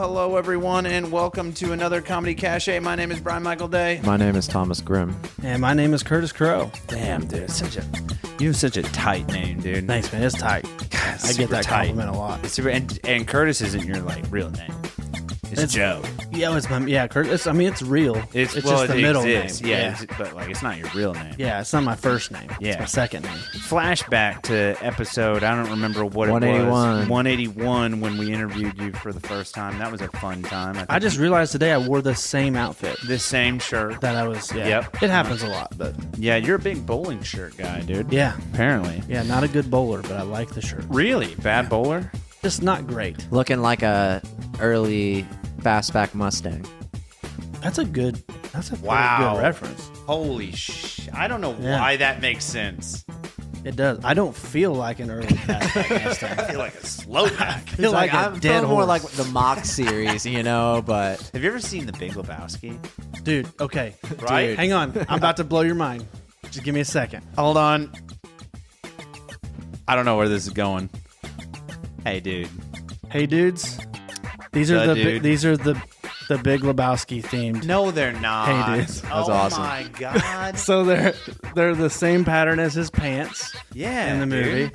hello, everyone, and welcome to another Comedy Cache. My name is Brian Michael Day. My name is Thomas Grimm. And my name is Curtis Crow. Damn, dude, you have such a tight name, dude. Thanks, man. It's tight. I get that compliment a lot. It's super, and Curtis isn't your real name. It's Joe. Yeah, Curtis. I mean, it's real. It's just the middle name. Yeah. But it's not your real name. Yeah, it's not my first name. Yeah. It's my second name. Flashback to episode, I don't remember what it was. 181 when we interviewed you for the first time. That was a fun time. I just realized today I wore the same outfit. The same shirt. That I was, yeah. Yep. It happens a lot, but. Yeah, you're a big bowling shirt guy, dude. Yeah. Apparently. Yeah, not a good bowler, but I like the shirt. Really? Bad bowler? Just not great. Looking like a early fastback Mustang. That's a really Wow. good reference. Holy I don't know why that makes sense. It does. I don't feel like an early fastback Mustang. I feel like a slowback. I feel like a I'm dead feeling more horse. like the Mach series, but Have you ever seen The Big Lebowski? Dude, okay. Right? Hang on. I'm about to blow your mind. Just give me a second. Hold on. I don't know where this is going. Hey, dude. Hey, dudes. These are the Big Lebowski themed. No, they're not. Hey, dude. That's oh awesome. my god. So they're the same pattern as his pants Yeah, in the movie. dude.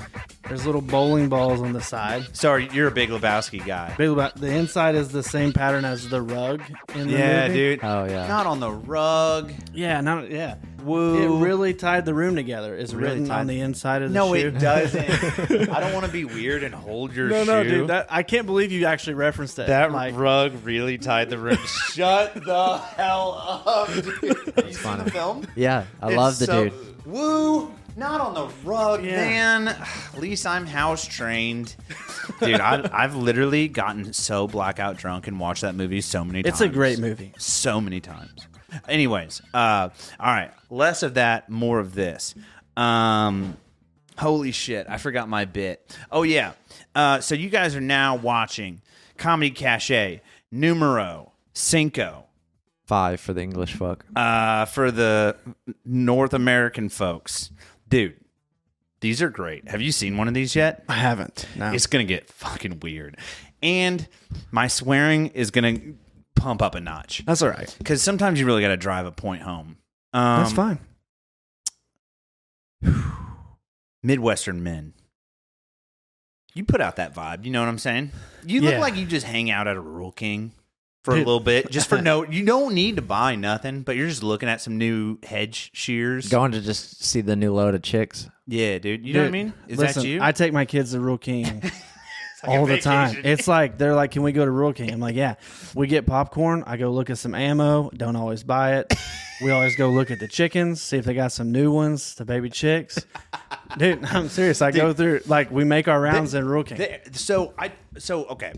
There's little bowling balls on the side. Sorry, you're a Big Lebowski guy. The inside is the same pattern as the rug in the Yeah, movie. dude. Oh, yeah. Not on the rug. Yeah. Woo. It really tied the room together. It's Really written tied- on the inside of the No, shoe. it doesn't. I don't want to be weird and hold your shoe. No, dude. I can't believe you actually referenced it. That like, rug really tied the room. Shut the hell up, dude. Have you seen the film? Yeah, I love the dude. Woo! Not on the rug, Yeah. man. At least I'm house trained. Dude, I've literally gotten so blackout drunk and watched that movie so many times. It's a great movie. So many times. Anyways, all right. Less of that, more of this. Holy shit, I forgot my bit. Oh, yeah. So you guys are now watching Comedy Cache numero 5. 5 for the English folk. For the North American folks. Dude, these are great. Have you seen one of these yet? I haven't. No. It's going to get fucking weird. And my swearing is going to pump up a notch. That's all right. Because sometimes you really got to drive a point home. That's fine. Midwestern men. You put out that vibe. You know what I'm saying? You look Yeah. like you just hang out at a Rural King for a Dude. little bit. Just for you don't need to buy nothing, but you're just looking at some new hedge shears. Going to just see the new load of chicks. Yeah, dude. You know what I mean? Is Listen, that you? I take my kids to Rural King like all a the time. vacation. It's like, they're like, can we go to Rural King? I'm like, yeah. We get popcorn. I go look at some ammo. Don't always buy it. We always go look at the chickens, see if they got some new ones, the baby chicks. Dude, I'm serious. I go through, like, we make our rounds in Rural King. Okay.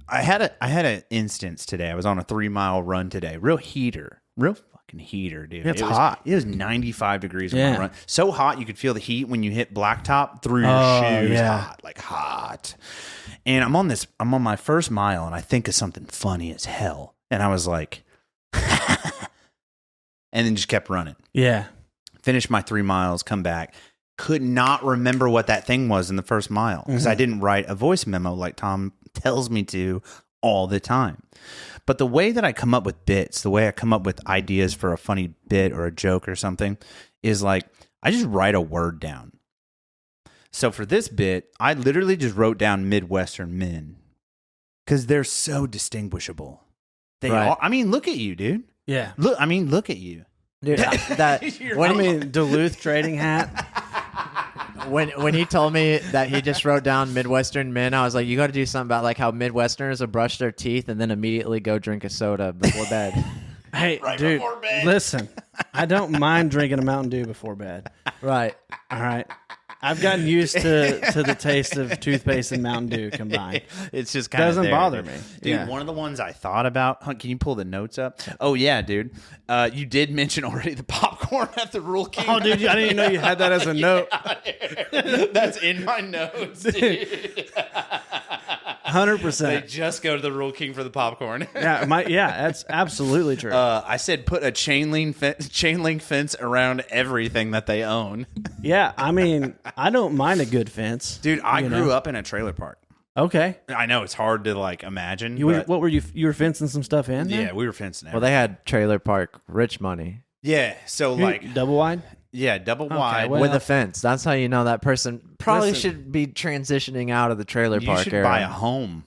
I had an instance today. I was on a 3-mile run today. Real fucking heater, dude. It's It was hot. It was 95 degrees on Yeah. my run. So hot you could feel the heat when you hit blacktop through your shoes. yeah. Hot. And I'm on my first mile, and I think of something funny as hell. And I was like, and then just kept running. Yeah. Finished my 3 miles, come back. Could not remember what that thing was in the first mile because I didn't write a voice memo like Tom tells me to all the time. But the way that I come up with bits, the way I come up with ideas for a funny bit or a joke or something is like I just write a word down. So for this bit, I literally just wrote down Midwestern men because they're so distinguishable. They Right. are. I mean, look at you, dude. Yeah. Look at you. Dude, Duluth trading hat. when he told me that he just wrote down Midwestern men, I was like, you got to do something about like how Midwesterners will brush their teeth and then immediately go drink a soda before bed. Hey, Right dude, before bed. listen. I don't mind drinking a Mountain Dew before bed. Right. All right. I've gotten used to the taste of toothpaste and Mountain Dew combined. It's just kind of Doesn't bother me. Dude, Yeah. one of the ones I thought about, can you pull the notes up? Oh, yeah, dude. You did mention already the popcorn at the Rural King. Oh, dude, I didn't even know you had that as a note. That's in my notes, dude. 100%. They just go to the Rural King for the popcorn. Yeah, that's absolutely true. I said put a chain link fence around everything that they own. Yeah, I mean, I don't mind a good fence. Dude, I grew up in a trailer park. Okay. I know it's hard to like imagine. You were, but what were you? You were fencing some stuff in? there? yeah, we were fencing it. Well, they had trailer park rich money Yeah, so like double wide. yeah, double wide. well- with a fence. That's how you know that person probably Listen. should be transitioning out of the trailer You park should era. buy a home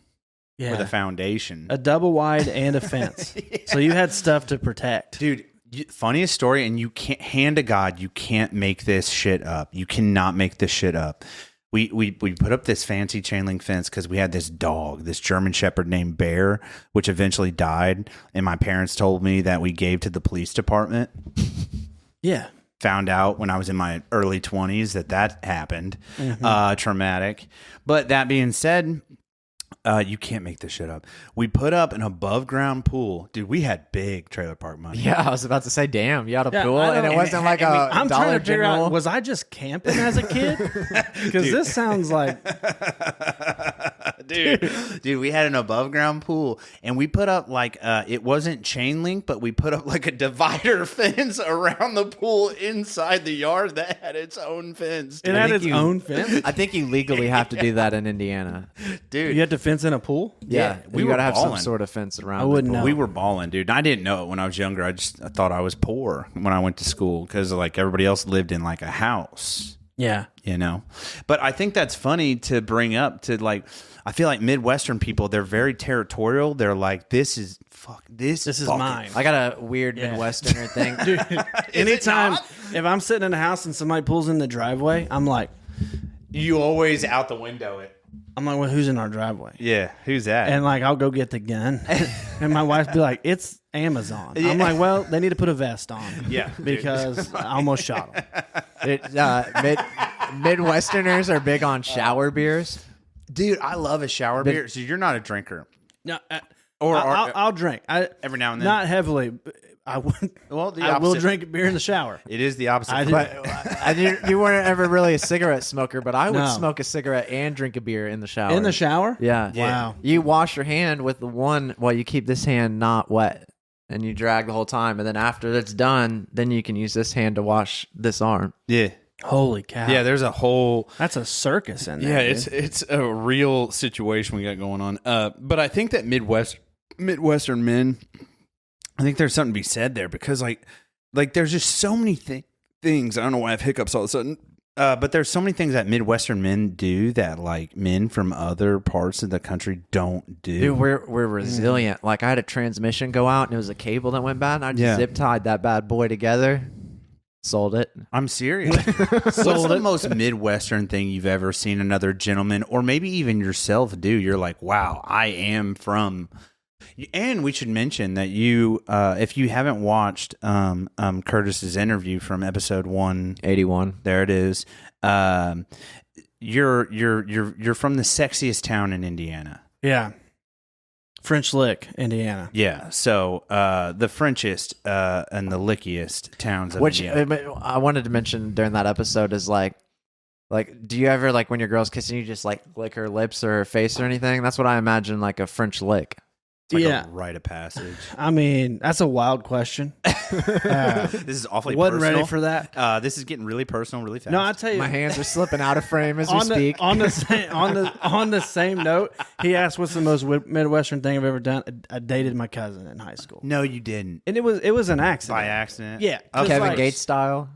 Yeah. with a foundation. A double wide and a fence. So you had stuff to protect. Dude, funniest story, and you can't, hand to God, you can't make this shit up. You cannot make this shit up. We put up this fancy chain link fence because we had this dog, this German Shepherd named Bear, which eventually died. And my parents told me that we gave to the police department. Yeah. Found out when I was in my early 20s that happened. Traumatic. But that being said, you can't make this shit up. We put up an above ground pool. Dude, we had big trailer park money. Yeah, I was about to say, damn, you had a Yeah, pool, I and it don't- wasn't like I'm Dollar trying to figure General. out, was I just camping as a kid? Because this sounds like Dude, we had an above ground pool, and we put up like it wasn't chain link, but we put up like a divider fence around the pool inside the yard that had its own fence. it Dude, had think its you- own fence. I think you legally have to do that in Indiana. You had to fence in a pool? Yeah, we you were gotta have some balling. sort of fence around. I wouldn't the pool. know. We were balling, dude. I didn't know it when I was younger. I thought I was poor when I went to school because like everybody else lived in like a house, Yeah. you know. But I think that's funny to bring up. To like, I feel like Midwestern people, they're very territorial. They're like, this is This is fucking- mine. I got a weird Midwesterner thing. Dude, Anytime, if I'm sitting in a house and somebody pulls in the driveway, I'm like, You always out the window it. well, who's in our driveway? Yeah, who's that? And like, I'll go get the gun. And my wife be like, it's Amazon. I'm like, well, they need to put a vest on. Yeah, Because I almost shot them. Midwesterners are big on shower beers. dude, I love a shower beer. So you're not a drinker. No, Or I'll drink. every now and then. Not heavily. But I would. Well, the I will opposite. drink beer in the shower. It is the opposite. I do. But you weren't ever really a cigarette smoker, but I would No. smoke a cigarette and drink a beer in the shower. In the shower? Yeah. Wow. You wash your hand with the one, well, you keep this hand not wet and you drag the whole time. And then after it's done, then you can use this hand to wash this arm. Yeah. Holy cow. Yeah, there's a whole That's a circus in there. Yeah, dude. it's a real situation we got going on. But I think that Midwestern men, I think there's something to be said there because like there's just so many things. I don't know why I have hiccups all of a sudden. But there's so many things that Midwestern men do that like men from other parts of the country don't do. Dude, we're resilient. Like I had a transmission go out and it was a cable that went bad and I just zip tied that bad boy together. Sold it. I'm serious. What's the most Midwestern thing you've ever seen another gentleman or maybe even yourself do? You're like, wow, I am from. And we should mention that you, if you haven't watched Curtis's interview from episode 81. there it is. You're from the sexiest town in Indiana. Yeah. French Lick, Indiana. Yeah. So the Frenchest and the lickiest towns of Which Indiana. I wanted to mention during that episode is like, do you ever, like when your girl's kissing you, just like lick her lips or her face or anything? That's what I imagine, like a French lick. It's like Yeah. a rite of passage. I mean, that's a wild question. This is awfully Wasn't personal. ready for that. This is getting really personal, really fast. No, I tell you, My hands are slipping out of frame as we on the, speak. on the same note, he asked, "What's the most Midwestern thing I've ever done?" I dated my cousin in high school, No, you didn't. and it was an accident. By accident? Yeah, 'cause, Kevin like, Gates style.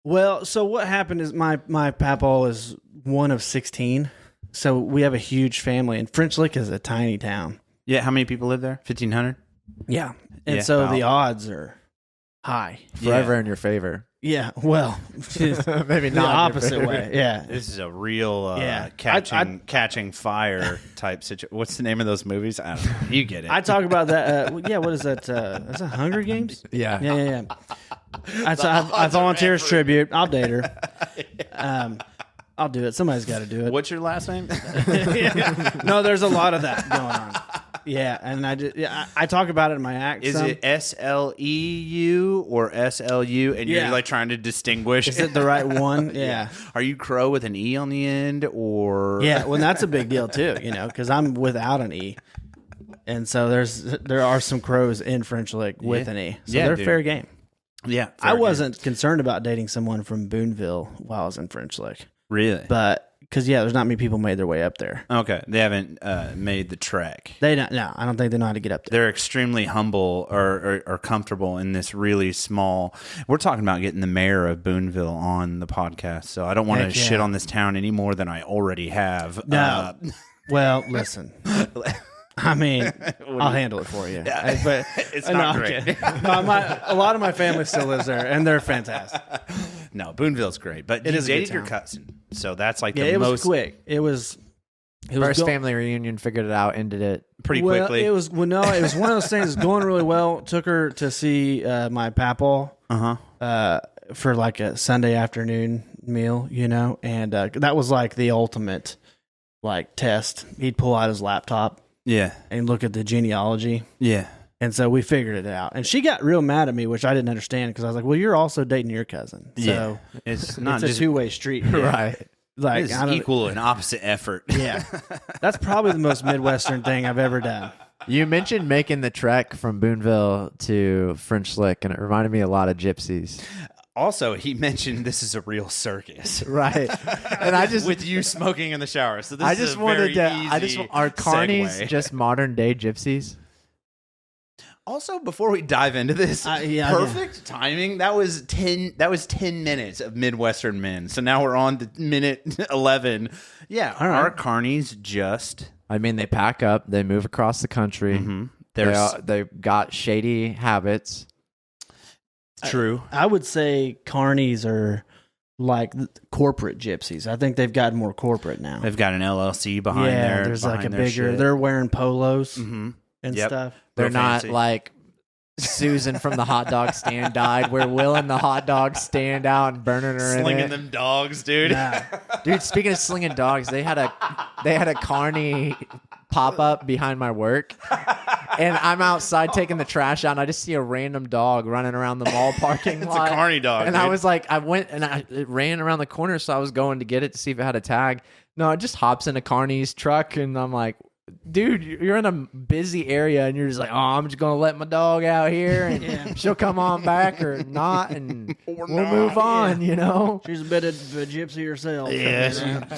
Well, so what happened is my papaw is one of 16, so we have a huge family, and French Lick is a tiny town. Yeah, how many people live there? 1,500? Yeah, and Yeah, so about. the odds are high. Forever in your favor. Yeah, well, Maybe the not. in your opposite favor. way. Yeah, This is a real Yeah. catching fire type situation. What's the name of those movies? I don't know. You get it. I talk about that. Yeah, what is that? Is that Hunger Games? Yeah. Yeah. I volunteer as tribute. I'll date her. I'll do it. Somebody's got to do it. What's your last name? No, there's a lot of that going on. Yeah, and I talk about it in my act. Is it SLEU or SLU? And you're Yeah. like trying to distinguish. Is it the right one? Yeah. Are you Crow with an E on the end or? Yeah, well, that's a big deal too, because I'm without an E, and so there are some crows in French Lick with an E, so Yeah, they're dude. fair game. Yeah. I wasn't concerned about dating someone from Boonville while I was in French Lick, Really? but because there's not many people made their way up there. Okay, they haven't made the trek. They don't. No, I don't think they know how to get up there. They're extremely humble or comfortable in this really small. We're talking about getting the mayor of Boonville on the podcast, so I don't want to Heck yeah. shit on this town any more than I already have. No. Well, listen. I mean, I'll handle it for you. Yeah. But It's not I'm great. kidding. No, a lot of my family still lives there, and they're fantastic. No, Boonville's great, but It you is a good dated your town. cousin, so that's like Yeah, the it was most quick. It was First family reunion, figured it out, ended it. pretty well, quickly. It was one of those things. Going really well. Took her to see my papaw for like a Sunday afternoon meal, and that was like the ultimate like test. He'd pull out his laptop Yeah, and look at the genealogy. yeah. And so we figured it out. And she got real mad at me, which I didn't understand because I was like, well, you're also dating your cousin. So It's not it's a just two-way street. here. Right. Like, it's I don't, equal and opposite effort. yeah. That's probably the most Midwestern thing I've ever done. You mentioned making the trek from Boonville to French Lick, and it reminded me a lot of Gypsies. Also, he mentioned this is a real circus. Right. And I just with you smoking in the shower. So this I is just a wanted very to. easy Are Carnies segue. just modern day Gypsies? Also, before we dive into this, perfect timing. That was 10 minutes of Midwestern men. So now we're on to minute 11. Yeah, All right. our Carnies just I mean, they pack up, they move across the country. They got shady habits. true. I would say Carnies are like corporate gypsies. I think they've gotten more corporate now. They've got an LLC behind there. there's like a behind their bigger. shit. They're wearing polos and Yep. stuff. They're Real not fancy. like Susan from the hot dog stand died. We're willing the hot dog stand out and burning her slinging in it. them dogs, dude. Nah. Dude, speaking of slinging dogs, they had a Carney pop up behind my work, and I'm outside taking the trash out, and I just see a random dog running around the mall parking lot. It's a Carney dog, and dude. I was like, it ran around the corner, so I was going to get it to see if it had a tag. No, it just hops in a Carney's truck, and I'm like, dude, you're in a busy area, and you're just like, oh, I'm just gonna let my dog out here, and she'll come on back or not, and we'll move on. She's a bit of a gypsy herself.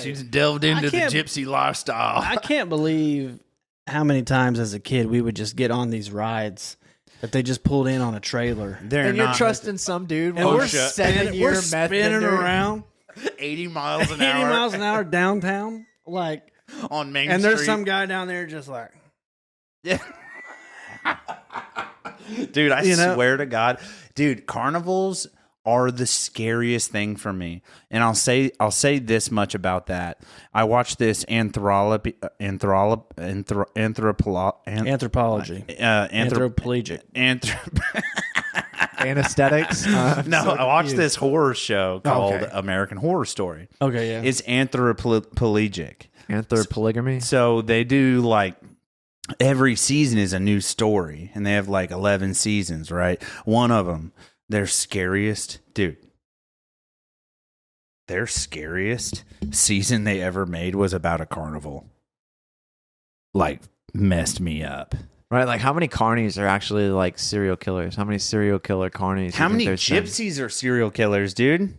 she's delved into the can't- gypsy lifestyle. I can't believe how many times as a kid we would just get on these rides that they just pulled in on a trailer. They're And you're not trusting some dude And with we're a spinning 7-year meth spinning bender. around 80 miles an 80 hour miles an hour downtown. Like, on Main and there's Street. some guy down there just like, Yeah. Dude, I swear to God. Dude, carnivals are the scariest thing for me. And I'll say this much about that. I watched this anthropology. Anthropologic. Anesthetics. No, I watched this horror show called Okay. American Horror Story. Okay, yeah. It's anthropologic. Anthropolygamy. So they do like every season is a new story, and they have like 11 seasons, right? One of them, their scariest season they ever made was about a carnival. Like, messed me up. Right, like how many Carnies are actually like serial killers? How many serial killer Carnies? How you think many there's been? gypsies are serial killers, dude?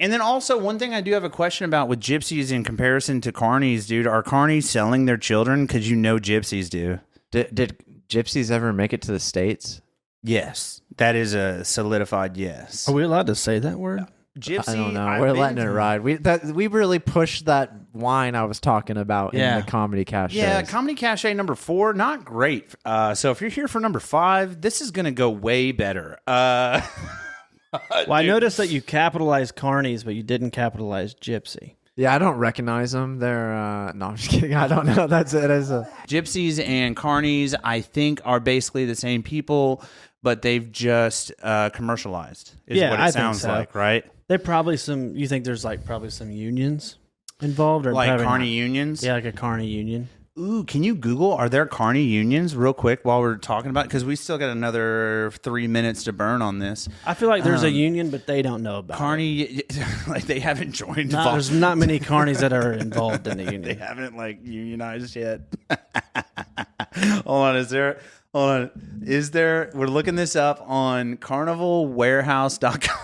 And then also, one thing I do have a question about with gypsies in comparison to Carnies, dude. Are Carnies selling their children? Because gypsies do. Did gypsies ever make it to the States? Yes. That is a solidified yes. Are we allowed to say that word? Gypsy, I don't know. I've We're been letting it to- ride. We really pushed that wine I was talking about Yeah. in the comedy cache. Yeah, shows. Comedy Cache number 4, not great. So if you're here for number 5, this is going to go way better. Well, I noticed that you capitalized Carnies, but you didn't capitalize Gypsy. Yeah, I don't recognize them. They're no, I'm just kidding. I don't know. That's it. Gypsies and Carnies, I think, are basically the same people, but they've just commercialized, is Yeah, what it I think sounds so. like, right? They probably you think there's like probably some unions involved? Or Like probably Carney not? unions? Yeah, like a Carney union. Ooh, can you Google, are there Carney unions real quick while we're talking about it? Because we still got another 3 minutes to burn on this. I feel like there's a union, but they don't know about it. Carney, like they haven't joined. There's not many Carnies that are involved in the They union. haven't like unionized yet. Hold on. Is there, we're looking this up on carnivalwarehouse.com.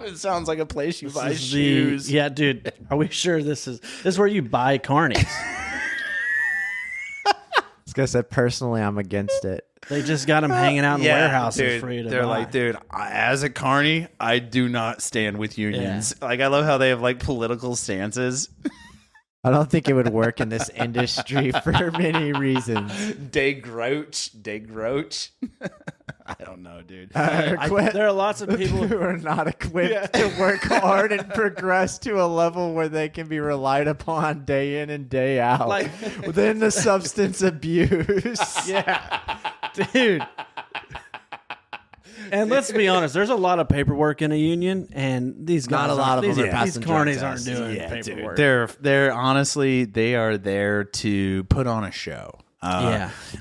It sounds like a place you This buy is shoes. yeah, dude. Are we sure this is where you buy Carnies? This guy said, personally, I'm against it. They just got them hanging out in warehouses dude, for you to they're buy. like, dude, as a carny, I do not stand with unions. Like, I love how they have like political stances. I don't think it would work in this industry for many reasons. Day Grouch. I don't know, dude. There are lots of people who are not equipped to work hard and progress to a level where they can be relied upon day in and day out. Like- within the substance abuse. Yeah, dude. And let's be honest, there's a lot of paperwork in a union, and these guys Not a lot of them are these passing carnies drug aren't tests. doing Yeah, paperwork. dude. They're honestly, they are there to put on a show.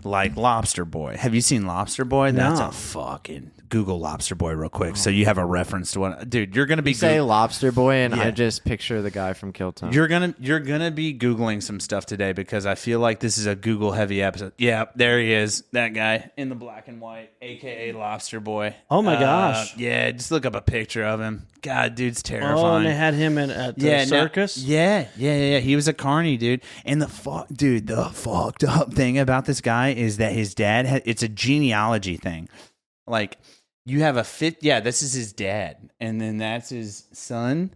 Like Lobster Boy. Have you seen Lobster Boy? That's No. a fucking Google Lobster Boy real quick, so you have a reference to what, dude. You're gonna be You say Lobster Boy, and Yeah. I just picture the guy from Kill Time. You're gonna be Googling some stuff today because I feel like this is a Google heavy episode. Yeah, there he is, that guy in the black and white, aka Lobster Boy. Oh my gosh. Yeah, just look up a picture of him. God, dude's terrifying. Oh, and they had him at the circus. Yeah. He was a carny, dude. And the fucked up thing about this guy is that his dad it's a genealogy thing. Like, you have this is his dad, and then that's his son.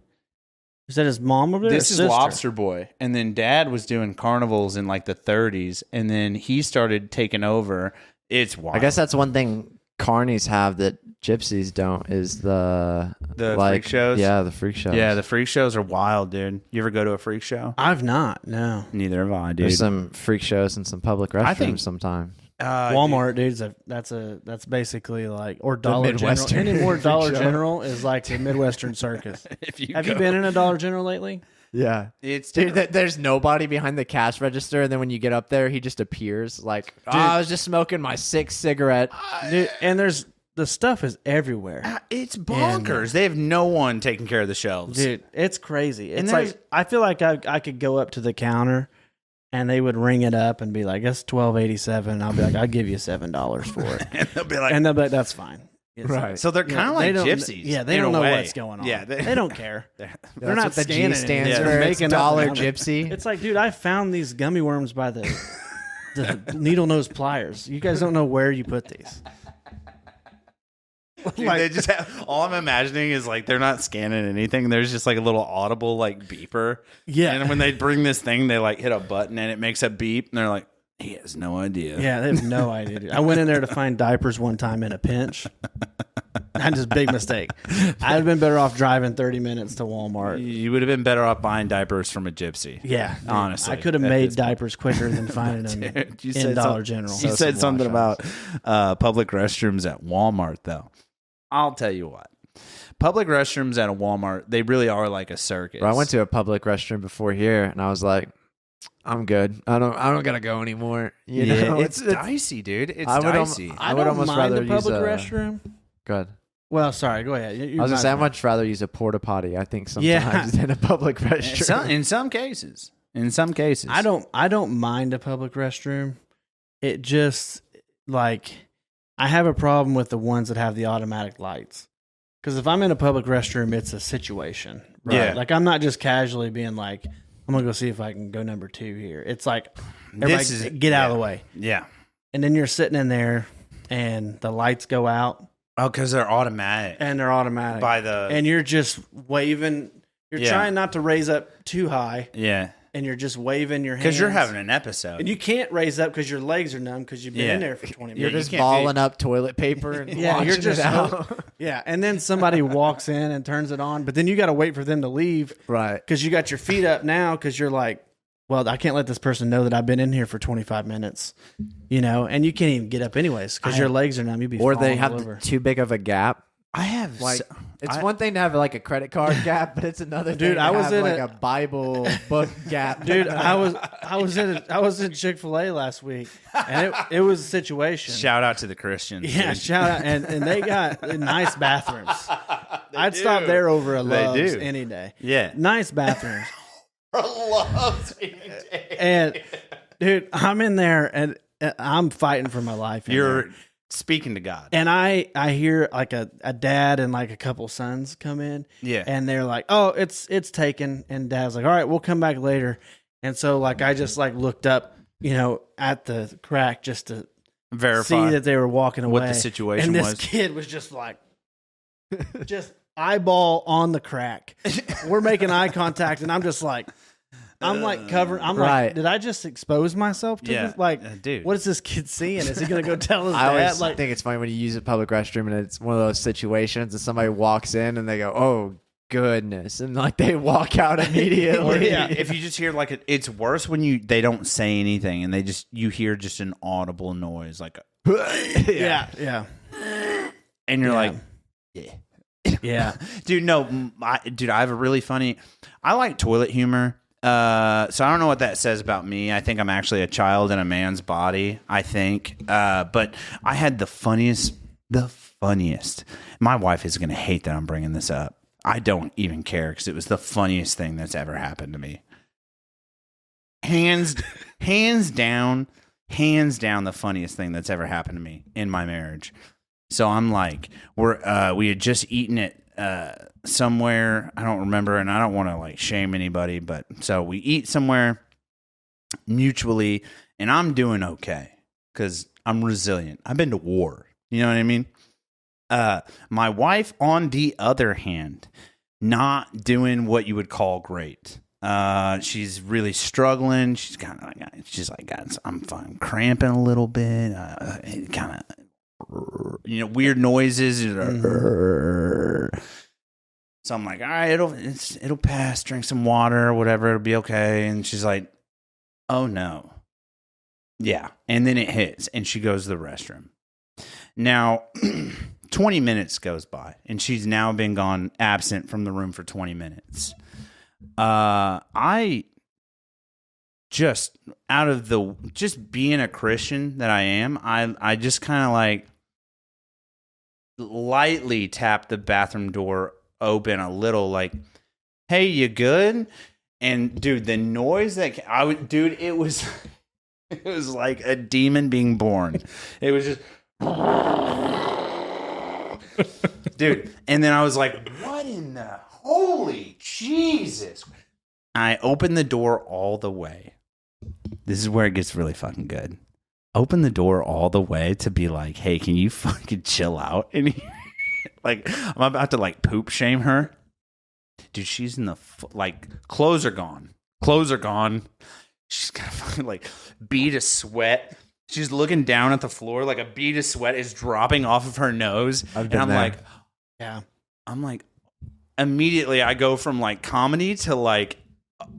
Is that his mom over there? This is Lobster Boy, and then dad was doing carnivals in like the 30s, and then he started taking over. It's wild. I guess that's one thing Carnies have that Gypsies don't is the freak shows. Yeah, the freak shows. Yeah, the freak shows are wild, dude. You ever go to a freak show? I've not. No. Neither have I, dude. There's some freak shows and some public restrooms sometimes. Walmart, dude, that's basically like, or Dollar General. Midwestern Any more freak Dollar show. General is like the Midwestern circus. Have you go- been in a Dollar General lately? Yeah. It's Dude, there's nobody behind the cash register, and then when you get up there, he just appears like, I was just smoking my 6th cigarette. Dude, and the stuff is everywhere. It's bonkers. They have no one taking care of the shelves. Dude, it's crazy. It's there's- like, I feel like I could go up to the counter and they would ring it up and be like, "That's $12.87." And I'll be like, "I'll give you $7 for it." And they'll be like, And they'll be like, "That's fine." It's Right. so they're kind of they like don't- gypsies. Yeah, they in don't a know way. what's going on. Yeah, they don't care. They're That's not what the G scanning stands anything. for. They're It's making up dollar numbers. gypsy. It's like, dude, I found these gummy worms by the needle nose pliers. You guys don't know where you put these. Dude, they just have, all I'm imagining is like they're not scanning anything. There's just like a little audible like beeper. Yeah. And when they bring this thing, they like hit a button and it makes a beep. And they're like, he has no idea. Yeah, they have no idea. Dude. I went in there to find diapers one time in a pinch. That's just a big mistake. I'd have been better off driving 30 minutes to Walmart. You would have been better off buying diapers from a gypsy. Yeah, dude, Honestly. I could have At made this- diapers quicker than finding them Dude, you in said Dollar some- General. You said something about public restrooms at Walmart, though. I'll tell you what. Public restrooms at a Walmart, they really are like a circus. Bro, I went to a public restroom before here, and I was like, I'm good. I don't gotta go anymore. You know? it's dicey, dude. It's I would dicey. I would almost mind rather a public use a restroom. Good. Well, sorry, go ahead. I was gonna say, I'd much rather use a porta potty. I think sometimes Yeah. than a public restroom. In some cases. In some cases. I don't mind a public restroom. It just like I have a problem with the ones that have the automatic lights. Because if I'm in a public restroom, it's a situation. Right? Yeah. Like I'm not just casually being like, I'm gonna go see if I can go number 2 here. It's like everybody get out of the way. Yeah. And then you're sitting in there and the lights go out Oh, because they're automatic. and they're automatic. By the and you're just waving. You're Yeah. trying not to raise up too high, yeah, and you're just waving your hands. because you're having an episode. and you can't raise up because your legs are numb because you've been Yeah. in there for 20 You're minutes. you just can't balling up toilet paper and Yeah, you're launching just it out. Yeah, and then somebody walks in and turns it on, but then you got to wait for them to leave Right. because you got your feet up now because you're like, well, I can't let this person know that I've been in here for 25 minutes, and you can't even get up anyways because your legs are numb. You'd be Or they falling have all over. too big of a gap. I have Like so- it's I- one thing to have like a credit card gap, but it's another thing Dude, to I was have in like a- a Bible book gap. Dude, I was in Chick-fil-A last week, and it was a situation. shout out to the Christians. Yeah, dude. shout out, and they got nice bathrooms. I'd do. stop there over a They Love's do. any day. Yeah. Nice bathrooms. Loves And dude, I'm in there and I'm fighting for my life. in You're there. speaking to God. And I hear like a dad and like a couple sons come in. Yeah. And they're like, oh, it's taken. And dad's like, all right, we'll come back later. And so like I just like looked up, at the crack just to Verify see that they were walking away. what the situation and this was. kid was just like, just eyeball on the crack. We're making eye contact, and I'm just like, covering. I'm Right. like, did I just expose myself to Yeah. this? Like, Dude. what is this kid seeing? Is he gonna go tell his I always dad? think it's funny when you use a public restroom and it's one of those situations and somebody walks in and they go, "Oh goodness," and like they walk out immediately. Yeah. If you just hear like it's worse when they don't say anything and you hear just an audible noise like yeah, and you're Yeah. like yeah. dude, no, I have a really funny. I like toilet humor. So I don't know what that says about me. I think I'm actually a child in a man's body. I think, but I had the funniest. My wife is gonna hate that I'm bringing this up. I don't even care because it was the funniest thing that's ever happened to me. Hands down, the funniest thing that's ever happened to me in my marriage. So I'm like, we had just eaten it somewhere, I don't remember, and I don't want to like shame anybody, but so we eat somewhere mutually, and I'm doing okay because I'm resilient. I've been to war, you know what I mean? My wife, on the other hand, not doing what you would call great. She's really struggling. She's kind of like, I'm fine, cramping a little bit. Kind of, weird noises. So I'm like, all right, it'll pass. Drink some water or whatever. It'll be okay. And she's like, oh no, yeah. And then it hits, and she goes to the restroom. Now, 20 minutes goes by, and she's now been gone absent from the room for 20 minutes. I just just being a Christian that I am, I just kind of like lightly tap the bathroom door open a little, like, hey, you good? And dude, the noise that it was it was like a demon being born. It was just dude, and then I was like, what in the holy Jesus? I opened the door all the way. This is where it gets really fucking good. Open the door all the way to be like, hey, can you fucking chill out in here? Like, I'm about to like poop shame her. Dude, she's in the clothes are gone. She's got a fucking like bead of sweat. She's looking down at the floor like a bead of sweat is dropping off of her nose. And I'm like, yeah. I'm like, immediately I go from like comedy to like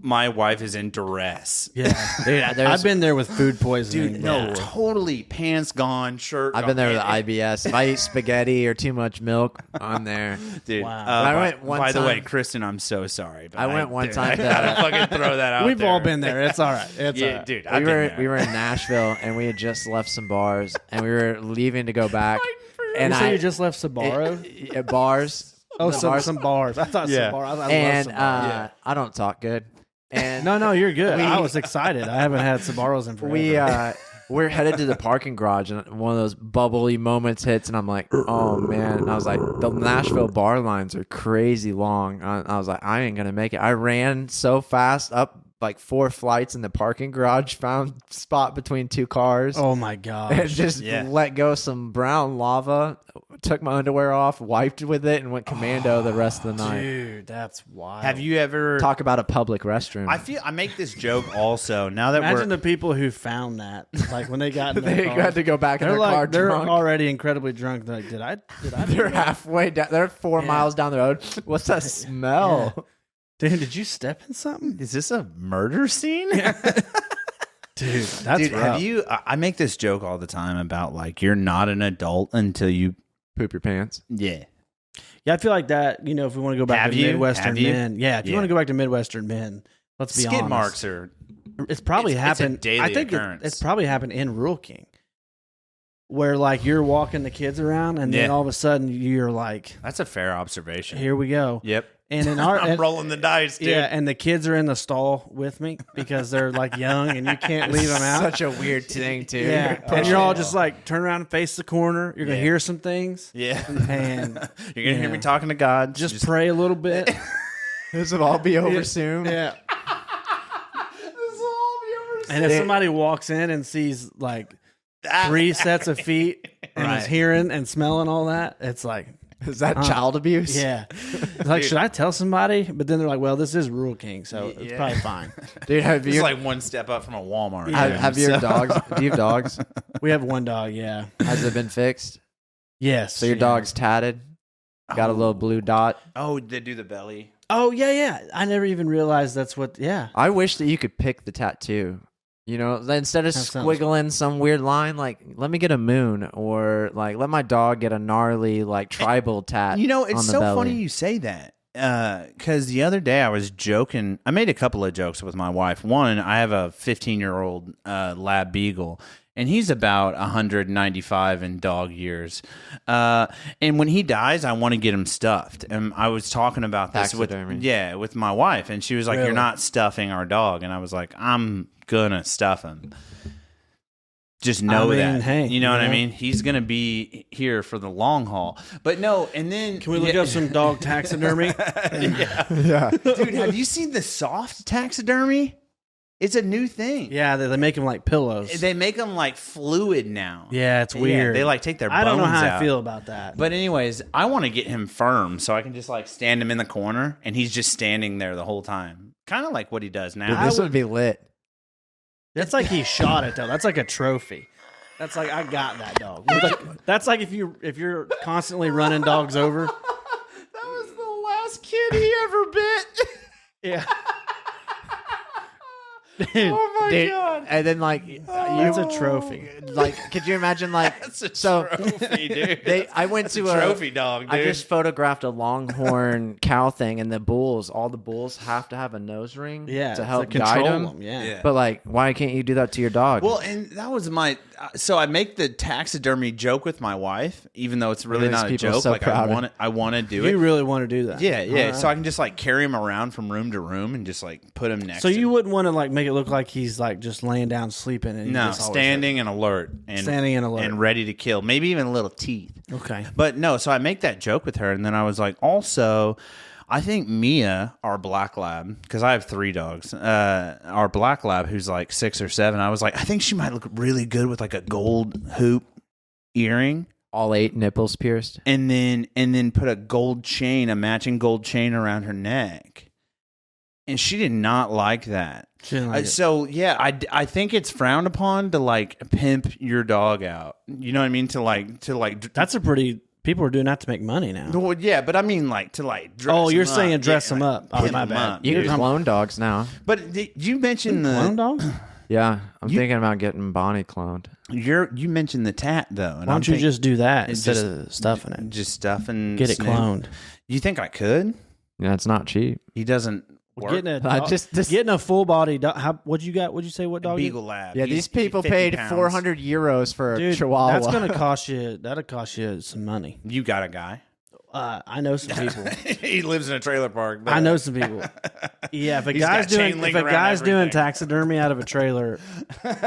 my wife is in duress. Yeah. Dude, I've been there with food poisoning. Dude, no, totally. Pants gone, shirt I've gone. been there with IBS. If I eat spaghetti or too much milk, I'm there. Dude, Wow. I went one by the way, time- Kristen, I'm so sorry. But I went one time I to- gotta fucking throw that out We've there. all been there. It's all right. It's all right. Dude, We were in Nashville and we had just left some bars and we were leaving to go back. And You say you just left Sbarro? Bars. Oh, The some bars. I thought Yeah. some bars. I And love Sbarro. I don't talk good. And No, you're good. I was excited. I haven't had Sbarros in forever. we're headed to the parking garage and one of those bubbly moments hits and I'm like, oh man. And I was like, the Nashville bar lines are crazy long. I was like, I ain't gonna make it. I ran so fast up like 4 flights in the parking garage, found spot between 2 cars. Oh my And gosh. just Yeah. let go some brown lava, took my underwear off, wiped with it, and went commando the rest of the night. Dude, that's wild. Have you ever Talk about a public restroom. I make this joke also now that Imagine we're the people who found that. Like when they got in their they cars, had to go back in they're their car like they're drunk. already incredibly drunk. They're like, did I do They're that? halfway down. They're 4 Yeah. miles down the road. What's that smell? Dude, did you step in something? is this a murder scene? Dude, that's Dude, rough. have you I make this joke all the time about like you're not an adult until you Poop your pants. yeah. Yeah, I feel like that. If we want to go back Have to you? Midwestern Have you? men, yeah. If you Yeah. want to go back to Midwestern men, let's be Skid honest. marks are It's probably It's a happened. daily I think occurrence. it's probably happened in Rural King, where like you're walking the kids around, and then Yeah. all of a sudden you're like, that's a fair observation. "Here we go." Yep. And in our I'm rolling the dice, dude. yeah, and the kids are in the stall with me because they're like young and you can't leave them out. Such a weird thing, too. Yeah, and you're all just like turn around and face the corner. You're gonna hear some things. Yeah. And You're gonna hear me talking to God. just pray a little bit. This will all be over soon. Yeah. This will all be over And if somebody walks in and sees like 3 sets of feet and is hearing and smelling all that, it's like, Is that child abuse? yeah. It's like, should I tell somebody? But then they're like, well, this is Rural King, so it's probably fine. Dude, have It's you like one step up from a Walmart. have your dogs? Do you have dogs? We have one dog, yeah. Has it been fixed? Yes. So your dog's tatted? Got a little blue dot? Oh, they do the belly. Oh, yeah. I never even realized that's what, yeah. I wish that you could pick the tattoo. You know, instead of That sounds- squiggling some weird line, like, let me get a moon, or like, let my dog get a gnarly, like, tribal tat. You know, on it's the so belly. funny you say that. Because the other day I was joking. I made a couple of jokes with my wife. One, I have a 15-year-old lab beagle, and he's about 195 in dog years. And when he dies, I want to get him stuffed. And I was talking about this Taxidermy. with my wife, and she was like, Really? "You're not stuffing our dog," and I was like, "I'm gonna stuff him." Just know I mean, that. hey, you know what I you know? mean? He's going to be here for the long haul. But no, and then... Can we look up some dog taxidermy? Yeah. Dude, have you seen the soft taxidermy? It's a new thing. Yeah, they make them like pillows. They make them like fluid now. Yeah, it's weird. They like take their bones I don't know how out. I feel about that. But anyways, I want to get him firm so I can just like stand him in the corner and he's just standing there the whole time. Kind of like what he does now. Dude, this would be lit. That's like he shot it though. That's like a trophy. That's like I got that dog. That's like if you're constantly running dogs over. That was the last kid he ever bit. Yeah. Oh my Dude, God. and then like That's a trophy. like could you imagine like That's a so trophy, dude. I went to a Trophy dog, dude. I just photographed a longhorn cow thing, and all the bulls have to have a nose ring Yeah. to help control guide them. Yeah. Yeah. But like, why can't you do that to your dog? Well, and that was my. So I make the taxidermy joke with my wife, even though it's really These not a people are joke. so Like proud. I want to do You it. really want to do that? Yeah, yeah. All right. So I can just like carry him around from room to room and just like put him next. So to you him. wouldn't want to like make it look like he's like just laying down sleeping and no just always standing and alert and Standing and alert. and ready to kill, maybe even little teeth. Okay. But no, so I make that joke with her, and then I was like, also, I think Mia, our black lab, because I have 3 dogs, our black lab, who's like 6 or 7, I was like, I think she might look really good with like a gold hoop earring, all 8 nipples pierced. and then put a matching gold chain around her neck. And she did not like that. She didn't like it. So yeah, I think it's frowned upon to like pimp your dog out. You know what I mean? To like That's a pretty. People are doing that to make money now. well, yeah, but I mean like to like dress. Oh, you're them saying up. dress Yeah, them like, up. Oh, pimp my them bad. up, You dude. can clone dogs now. But you mentioned Clone the dogs? Yeah, I'm thinking about getting Bonnie cloned. you mentioned the tat though. And Why don't you just do that it's instead just- of stuffing it? just stuff and Get it Snoop? cloned. You think I could? Yeah, it's not cheap. He doesn't work. Getting a full body dog. What'd you say? What dog? Beagle Lab. Yeah, He's these people 50 paid pounds. 400 euros for a Dude, Chihuahua. that's gonna cost you. That'll cost you some money. You got a guy. I know some people. He lives in a trailer park. but- I know some people. Yeah, if a He's guy's got chain doing link around doing everything. taxidermy out of a trailer,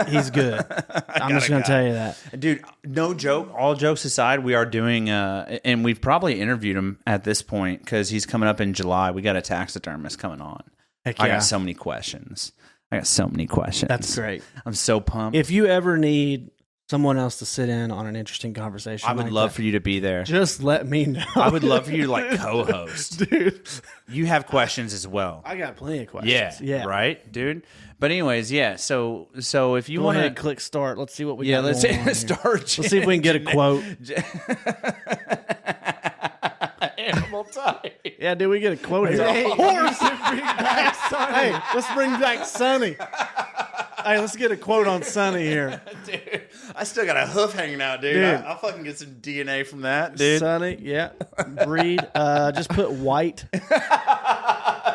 he's good. I'm just gonna tell you that. Dude, no joke. All jokes aside, we are doing, and we've probably interviewed him at this point because he's coming up in July. We got a taxidermist coming on. Heck I yeah. got so many questions. That's great. I'm so pumped. If you ever need someone else to sit in on an interesting conversation, I would love for you to be there. Just let me know. I would love for you to like co-host. dude. You have questions as well. I got plenty of questions. Yeah. Right, dude. But anyways, yeah. So if you Go want ahead, to, click start. Let's see what we yeah, got. let's going on here. start. Let's see if we can get a quote. Animal type. Yeah, dude, we get a quote here. Hey, Horse. Hey, let's bring back Sonny. Hey, let's get a quote on Sonny here. Dude, I still got a hoof hanging out, dude. Dude. I'll fucking get some DNA from that, dude. Sonny, yeah. Breed. Just put white.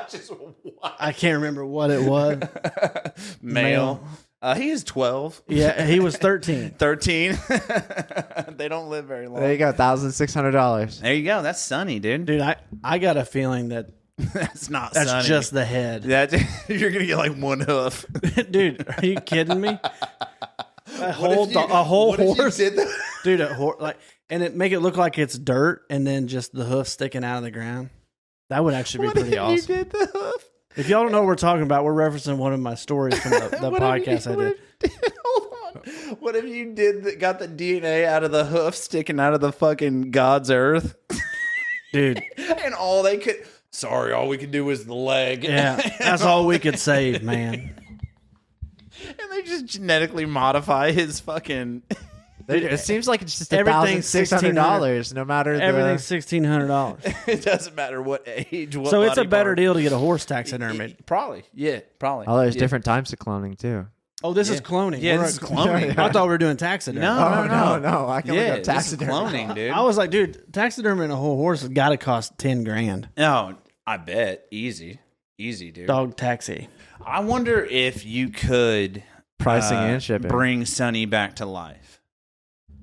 Just what? I can't remember what it was. Male. He is 12. Yeah, he was 13. 13. They don't live very long. There you go, $1,600. There you go. That's Sunny, dude. Dude, I got a feeling that That's not That's sunny. just the head. You're gonna get like one hoof. Dude, are you kidding me? A whole what if you horse, did that? dude. And it make it look like it's dirt, and then just the hoof sticking out of the ground. That would actually be pretty awesome. You did the hoof? If y'all don't know what we're talking about, we're referencing one of my stories from the podcast I did. Hold on. What if you got the DNA out of the hoof sticking out of the fucking God's earth? Dude. And all they could... Sorry, all we could do was the leg. Yeah, that's all we could save, man. And they just genetically modify his fucking... It seems like it's just Everything's $1,600, no matter Everything's $1,600. It doesn't matter what age, what So it's a body better part. deal to get a horse taxidermied. Probably. Yeah, probably. Oh, there's Yeah. different types of cloning too. Oh, this is cloning. Yeah, We're this is cloning. I thought we were doing taxidermy. No. I can Yeah, look up this is taxidermy. cloning, dude. I was like, dude, taxidermy a whole horse has got to cost $10,000. No, I bet. Easy, dude. Dog taxi. I wonder if you could Pricing and shipping. bring Sonny back to life.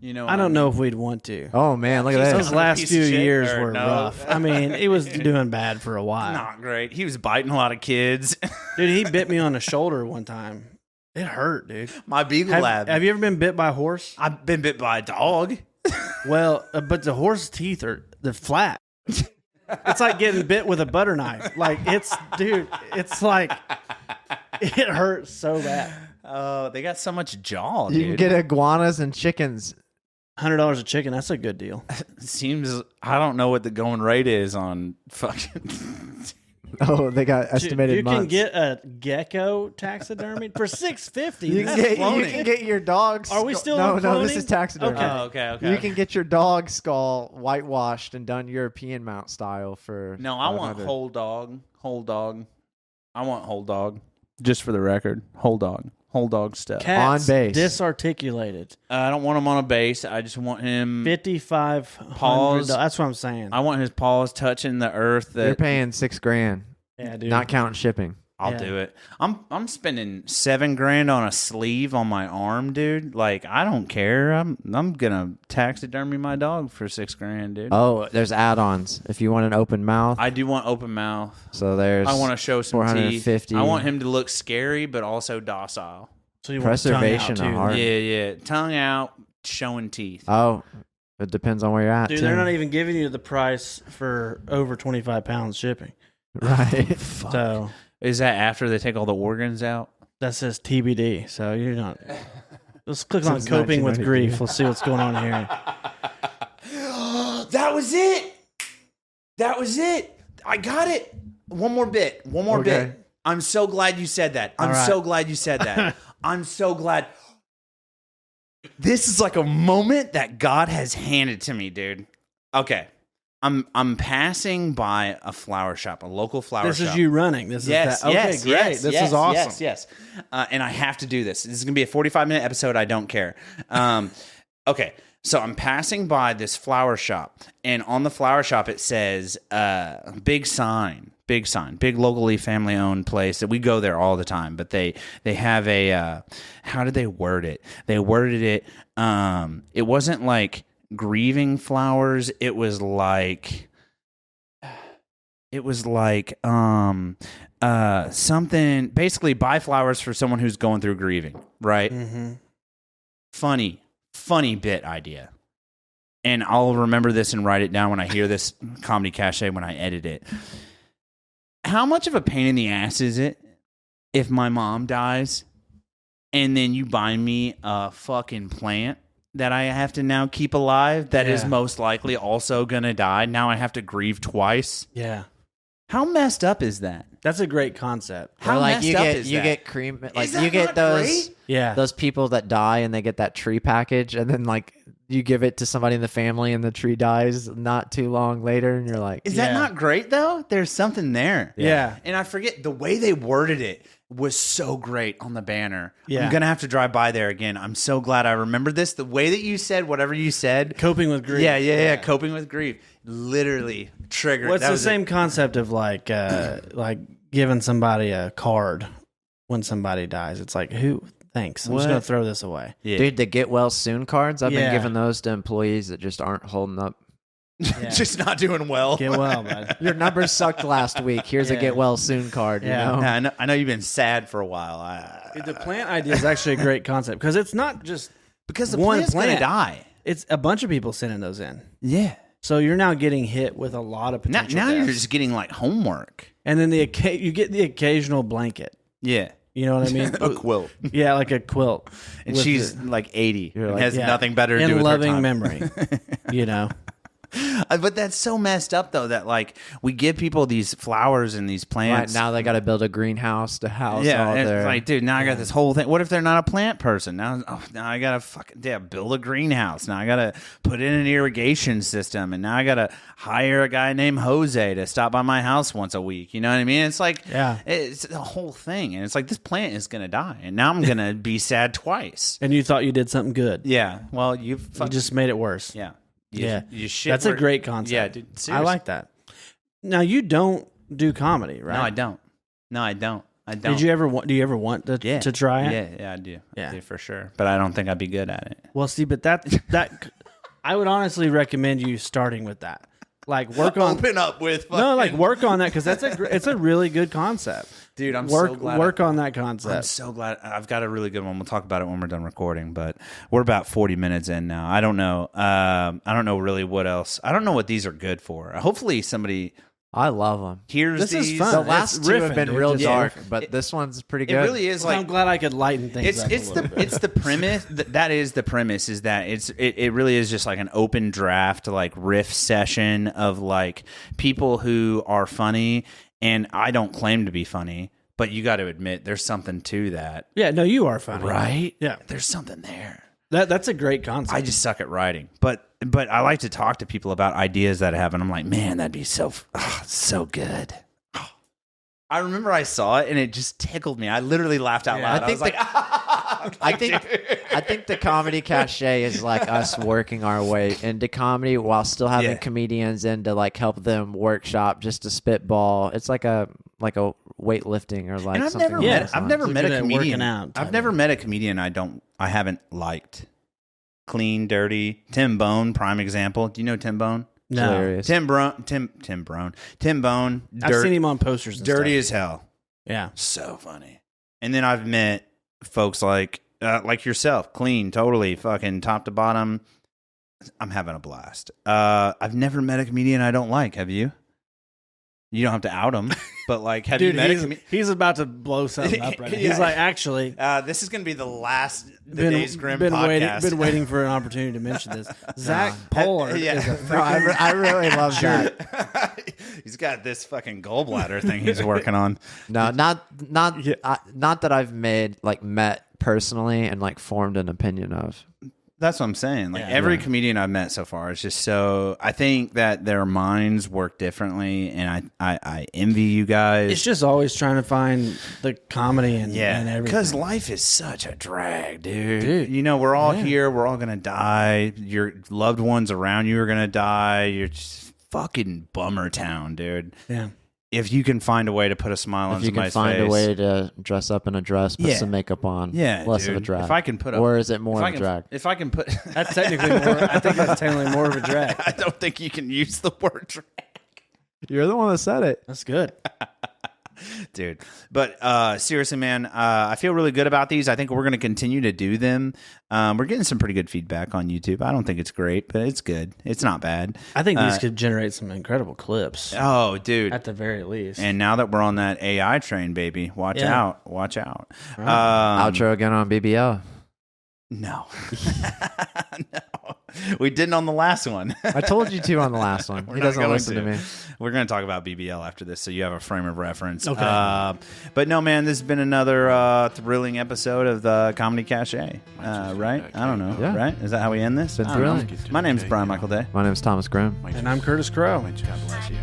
You know, I don't know if we'd want to. Oh man, look at Those that. last piece few of shit, years or were no? rough. I mean, he was doing bad for a while. Not great. He was biting a lot of kids. Dude, he bit me on the shoulder one time. It hurt, dude. My Beagle Lab. Have you ever been bit by a horse? I've been bit by a dog. Well, but the horse's teeth they're flat. It's like getting bit with a butter knife. Like it's like it hurts so bad. Oh, they got so much jaw, You dude. can get iguanas and chickens. $100 a chicken, that's a good deal. Seems I don't know what the going rate is on fucking. Oh, they got estimated You months. can get a gecko taxidermied for $650. You That's can cloning. get your dog's. Are we still No, on no. This cloning? is taxidermy. Okay. Oh, okay. You can get your dog skull whitewashed and done European mount style for. No, I want 500. whole dog. Whole dog. I want whole dog. Just for the record, whole dog. Whole dog stuff. Cats On base. disarticulated. I don't want him on a base. I just want him. $5,500. Paws. That's what I'm saying. I want his paws touching the earth. You're That paying $6,000, Yeah, dude. not counting shipping. I'll Yeah. do it. I'm spending $7,000 on a sleeve on my arm, dude. Like I don't care. I'm gonna taxidermy my dog for $6,000, dude. Oh, there's add-ons if you want an open mouth. I do want open mouth. So there's. I want to show some teeth. $450. I want him to look scary, but also docile. So you want tongue out, Preservation too. of heart. Yeah. Tongue out, showing teeth. Oh, it depends on where you're at. Dude, too. they're not even giving you the price for over 25 pounds shipping. right. So Is that after they take all the organs out? that says TBD. So you're not. Let's click on Since coping with 1992. grief. Let's see what's going on here. That was it. That was it. I got it. One more bit. Okay. I'm so glad you said that. I'm All right. so glad you said that. I'm so glad. This is like a moment that God has handed to me, dude. Okay. I'm passing by a flower shop, a local flower This shop. is you running. This Yes, is that. Okay, yes, great. yes, This yes, is awesome. Yes. And I have to do this. This is going to be a 45-minute episode. I don't care. Okay. So I'm passing by this flower shop, and on the flower shop it says big sign, big locally family owned place that we go there all the time. But they have a how did they word it? They worded it. It wasn't like grieving flowers. It was like something, basically buy flowers for someone who's going through grieving, right? Mm-hmm. Funny bit idea. And I'll remember this and write it down when I hear this comedy cachet when I edit it. How much of a pain in the ass is it if my mom dies and then you buy me a fucking plant that I have to now keep alive that is Yeah. most likely also going to die? Now I have to grieve twice. Yeah. How messed up is that? That's a great concept. How Or like messed you up get is you that? get cream like Is that you get not those great? Yeah. those people that die and they get that tree package and then like you give it to somebody in the family and the tree dies not too long later and you're like Is Yeah. that not great though? There's something there. Yeah. And I forget the way they worded it was so great on the banner. Yeah. I'm going to have to drive by there again. I'm so glad I remembered this. The way that you said whatever you said. Coping with grief. Yeah. Coping with grief. Literally triggered. Well, it's That the was same concept of like giving somebody a card when somebody dies. It's like, who? Thanks. I'm just What? going to throw this away. Yeah. dude the get well soon cards I've Yeah. been giving those to employees that just aren't holding up Just not doing well. Get well, bud. Your numbers sucked last week. Here's a Yeah. get well soon card. Yeah. You know? Yeah, I know you've been sad for a while. Dude, the plant idea is actually a great concept because it's not just Because the one plant's going to plant. die. It's a bunch of people sending those in. Yeah. So you're now getting hit with a lot of Now, potential you're deaths. just getting like homework. And then you get the occasional blanket. Yeah. You know what I mean? A quilt. Yeah, like a quilt. And with she's the- like 80. You're And like, has yeah, nothing better to in do with her loving time. memory. You know? But that's so messed up, though, that like we give people these flowers and these Right plants. now they got to build a greenhouse to house all and their. it's like, dude, now I got this whole thing. What if they're not a plant person? Now I gotta build a greenhouse. Now I gotta put in an irrigation system, and now I gotta hire a guy named Jose to stop by my house once a week. You know what I mean? It's like, it's a whole thing, and it's like this plant is gonna die, and now I'm gonna be sad twice. And you thought you did something good. Yeah, well, you just made it worse. yeah. You shit. That's a great concept. Yeah, dude. I Seriously. like that. Now, you don't do comedy, right? No, I don't. I don't. Did you ever want? Do you ever want to try it? Yeah, I do. Yeah. I do for sure. But I don't think I'd be good at it. Well, see, but that I would honestly recommend you starting with that. Like work on Open up with work on that because it's a really good concept. Dude, I'm work so glad. work on that I'm concept. so glad. I've got a really good one. We'll talk about it when we're done recording. But we're about 40 minutes in now. I don't know. I don't know really what else. I don't know what these are good for. Hopefully somebody I love them. hears This is these. fun. The It's last two have riffing, been dude. real Just dark, riffing. but this one's pretty It good. really is I'm like glad I could lighten things up a little bit. it's the premise that is the premise is that it really is just like an open draft like riff session of like people who are funny, and I don't claim to be funny, but you got to admit there's something to that, Yeah, no, you are funny. right? Yeah. There's something there. That's a great concept. I just suck at writing, but I like to talk to people about ideas that I have, and I'm like, man, that'd be so good. I remember I saw it and it just tickled me. I literally laughed out loud. I think the comedy cachet is like us working our way into comedy while still having comedians in to like help them workshop just to spitball. It's like a weightlifting or like and something. I've never met a Looking at comedian. working out I've type never of- met a comedian I haven't liked. Clean, dirty. Tim Bone, prime example. Do you know Tim Bone? No. Hilarious. Tim Bone. I've seen him on posters and dirty stuff. as hell. Yeah. So funny. And then I've met folks like yourself, clean, totally, fucking top to bottom. I'm having a blast. I've never met a comedian I don't like. Have you? You don't have to out him, but like, have you met a comedian? He's about to blow something up right now. Yeah. He's like, actually, This is going to be the last Days Grimm been podcast. been waiting for an opportunity to mention this. Zach Pollard Yeah. is a No, I really love that. He's got this fucking gallbladder thing he's working on. No, not that I've met personally and like formed an opinion of. That's what I'm saying. Like every comedian I've met so far is just so. I think that their minds work differently, and I envy you guys. It's just always trying to find the comedy and everything. Because life is such a drag, dude. You know, we're all here. We're all gonna die. Your loved ones around you are gonna die. You're just fucking bummer town, dude. Yeah. If you can find a way to put a smile on If you can somebody's find face, a way to dress up in a dress, put Yeah. some makeup on, yeah, less dude. of a drag. If I can put, or is it more of a drag? If I can put, That's technically more. I think that's technically more of a drag. I don't think you can use the word drag. You're the one that said it. That's good. Dude. But seriously, man, I feel really good about these. I think we're going to continue to do them. We're getting some pretty good feedback on YouTube. I don't think it's great, but it's good. It's not bad. I think these could generate some incredible clips Oh, dude. at the very least. And now that we're on that AI train, baby, watch Yeah. out. Watch out. Outro again on BBL. No. No. We didn't on the last one. I told you to on the last one. We're He not doesn't going listen to me. We're going to talk about BBL after this, so you have a frame of reference. Okay. But no, man, this has been another thrilling episode of the Comedy Cachet. Right? I don't know. Yeah. Right? Is that how we end this? Been I don't know. thrilling. My name's Brian Michael Day. My name's Thomas Grimm. And I'm Curtis Crow. God bless you.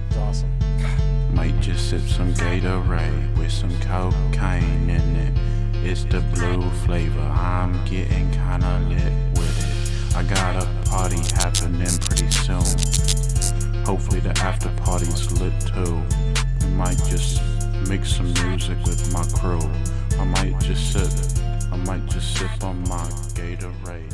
It's awesome. Might just sip some Gatorade with some cocaine in it. It's the blue flavor, I'm getting kinda lit with it. I got a party happening pretty soon. Hopefully the after party's lit too. We might just make some music with my crew. I might just sip on my Gatorade.